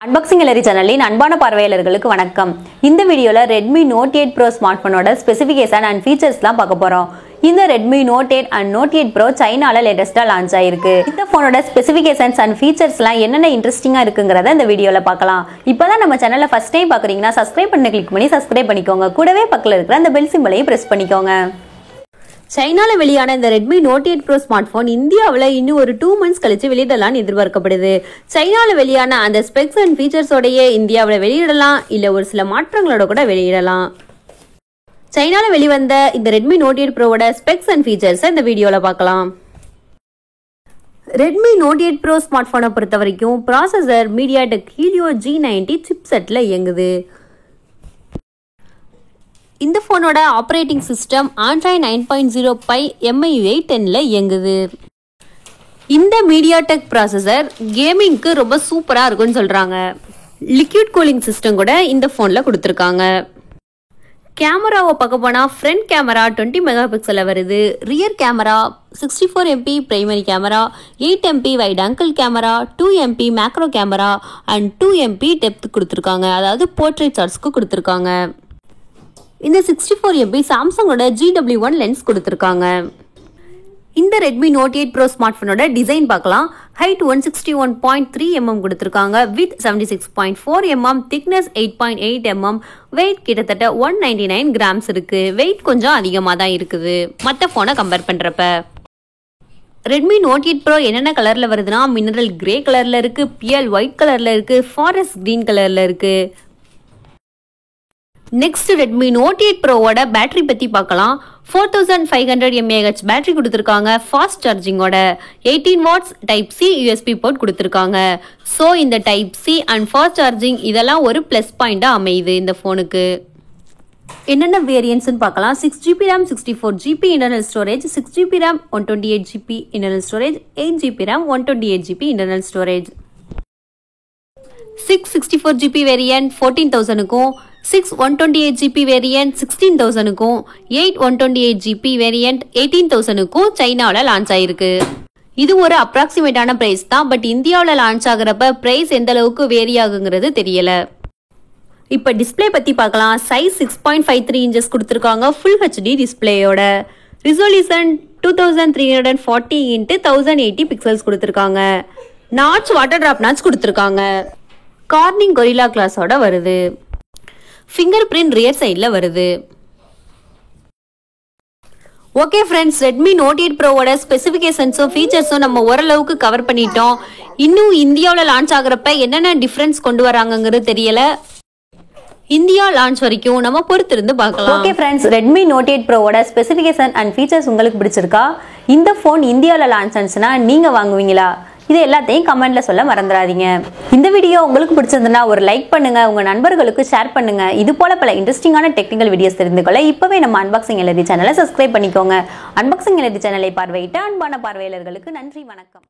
Unboxing எலரி சேனலின் அன்பான பார்வையாளர்களுக்கு வணக்கம். இந்த வீடியோல Redmi Note 8 Pro ஸ்மார்ட்போனோட ஸ்பெசிஃபிகேஷன் அண்ட் ஃபீச்சர்ஸ்லாம் பார்க்க போறோம். இந்த Redmi Note 8 and Note 8 Pro சைனால லேட்டஸ்டா லான்ச் ஆயிருக்கு. இந்த போனோட ஸ்பெசிஃபிகேஷன்ஸ் அண்ட் ஃபீச்சர்ஸ்லாம் என்னென்ன இன்ட்ரெஸ்டிங்கா இருக்குங்கறத இந்த வீடியோல பார்க்கலாம். இப்போதான் நம்ம சேனலை ஃபர்ஸ்ட் டைம் பார்க்கறீங்கன்னா சப்ஸ்கிரைப் பண்ண கிளிக் பண்ணி சப்ஸ்கிரைப் பண்ணிக்கோங்க. கூடவே பக்கத்துல இருக்கிற அந்த பெல் சிம்பலையும் பிரஸ் பண்ணிக்கோங்க. சைனால வெளியான இந்த Redmi Note 8 Pro ஸ்மார்ட்போன் இந்தியாவில் இன்னும் ஒரு 2 months கழிச்சு வெளியிடலாம்னு எதிர்பார்க்கப்படுது. சைனால வெளியான அந்த ஸ்பெக்ஸ் அண்ட் ஃபீச்சர்ஸோடையே இந்தியாவில் வெளியிடலாம், இல்ல ஒரு சில மாற்றங்களோட கூட வெளியிடலாம். சைனால வெளிவந்த இந்த Redmi Note 8 Proவோட ஸ்பெக்ஸ் அண்ட் ஃபீச்சர்ஸ் இந்த வீடியோல பார்க்கலாம். Redmi Note 8 Pro ஸ்மார்ட்போனை பொறுத்த வரைக்கும் ப்ராசஸர் MediaTek Helio G90 சிப்செட்ல இயங்குது. இந்த போனோட operating system Android 9.0 Pie MIUI 10ல இயங்குது. இந்த MediaTek ப்ராசஸர் கேமிங்க்கு ரொம்ப சூப்பரா இருக்கும்னு சொல்றாங்க. லிக்விட் கூலிங் சிஸ்டம் கூட இந்த போன்ல கொடுத்திருக்காங்க. கேமராவை பார்க்க போனா ஃப்ரண்ட் கேமரா 20 மெகாபிக்சல்ல வருது. Rear camera 64 MP primary camera, 8 MP wide angle camera, 2 MP macro camera and 2 MP depth கொடுத்திருக்காங்க. அதாவது போர்ட்ரேட் ஷாட்ஸ்க்கு கொடுத்திருக்காங்க. இந்த 64 MP சாம்சங்கோட GW1 லென்ஸ் கொடுத்திருக்காங்க. இந்த Redmi Note 8 Pro ஸ்மார்ட்போனோட டிசைன் பார்க்கலாம். ஹைட் 161.3 mm கொடுத்திருக்காங்க. With 76.4 mm, thickness 8.8 mm, weight கிட்டத்தட்ட 199 கிராம்ஸ் இருக்கு. வெயிட் கொஞ்சம் அதிகமாக தான் இருக்குது மற்ற போனை கம்பேர் பண்றப்ப. Redmi Note 8 Pro என்னென்ன கலர்ல வருதுன்னா மினரல் கிரே கலர்ல இருக்கு, பியல் ஒயிட் கலர்ல இருக்கு, ஃபாரஸ்ட் கிரீன் கலர்ல இருக்கு. நெக்ஸ்ட் Redmi Note 8 Proவோட பேட்டரி பத்தி பார்க்கலாம். 4500 mAh பேட்டரி கொடுத்திருக்காங்க. ஃபாஸ்ட் சார்ஜிங்கோட 18 watts type C USB port கொடுத்திருக்காங்க. ஸோ இந்த type C and fast charging இதெல்லாம் ஒரு பிளஸ் பாயிண்டா அமையுது இந்த போனுக்கு. என்னென்ன வேரியன்ட்ஸ்னு பார்க்கலாம். 6GB RAM 64GB internal storage, 6GB RAM 128GB internal storage, 8GB RAM 128GB internal storage. 664GB variant 14,000க்கும், 6 128GB வேரியன்ட் 16,000க்கும், 8 128GB வேரியன்ட் 18,000க்கும் சைனாவில் லான்ச் ஆயிருக்கு. இது ஒரு அப்ராக்சிமேட்டான பிரைஸ் தான். பட் இந்தியாவில் லான்ச் ஆகிறப்ப பிரைஸ் எந்த அளவுக்கு வேரி ஆகுங்கிறது தெரியல. இப்போ டிஸ்பிளே பத்தி பார்க்கலாம். சைஸ் 6.53 inches கொடுத்திருக்காங்க. ஃபுல் HD டிஸ்பிளேயோட. ரிசொல்யூஷன் 2340 x 1080 பிக்சல்ஸ் கொடுத்திருக்காங்க. நாட்ச் வாட்டர் டிராப் நாட்ச் கொடுத்திருக்காங்க. கார்னிங் கொரில்லா கிளாஸோட வருது. ஃபிங்கர் பிரிண்ட் ரியர் சைட்ல வருது. ஓகே ஃப்ரெண்ட்ஸ், Redmi Note 8 Proவோட ஸ்பெசிஃபிகேஷன்ஸும் ஃபீச்சர்ஸும் நம்ம ஓரளவுக்கு கவர் பண்ணிட்டோம். இன்னும் இந்தியாவில் லான்ச் ஆகிறப்ப என்னென்ன டிஃபரன்ஸ் கொண்டு வராங்கிறது தெரியல. இந்தியா லான்ச் வரைக்கும் நம்ம பொறுத்திருந்து பார்க்கலாம். ஓகே ஃப்ரெண்ட்ஸ், Redmi Note 8 Proவோட ஸ்பெசிஃபிகேஷன் அண்ட் ஃபீச்சர்ஸ் உங்களுக்கு பிடிச்சிருக்கா? இந்த ஃபோன் இந்தியாவில் லான்ச் ஆச்சுன்னா நீங்க வாங்குவீங்களா? இது எல்லாத்தையும் கமெண்ட்ல சொல்ல மறந்துடாதீங்க. இந்த வீடியோ உங்களுக்கு பிடிச்சிருந்தா ஒரு லைக் பண்ணுங்க, உங்க நண்பர்களுக்கு ஷேர் பண்ணுங்க. இது போல பல இன்ட்ரெஸ்டிங்கான டெக்னிக்கல் வீடியோஸ் தெரிந்து கொள்ள இப்பவே நம்ம அன்பாக்சிங் எலரி சேனலை சப்ஸ்கிரைப் பண்ணிக்கோங்க. அன்பாக்சிங் எலரி சேனலை பார்வையிட்ட அன்பான பார்வையாளர்களுக்கு நன்றி, வணக்கம்.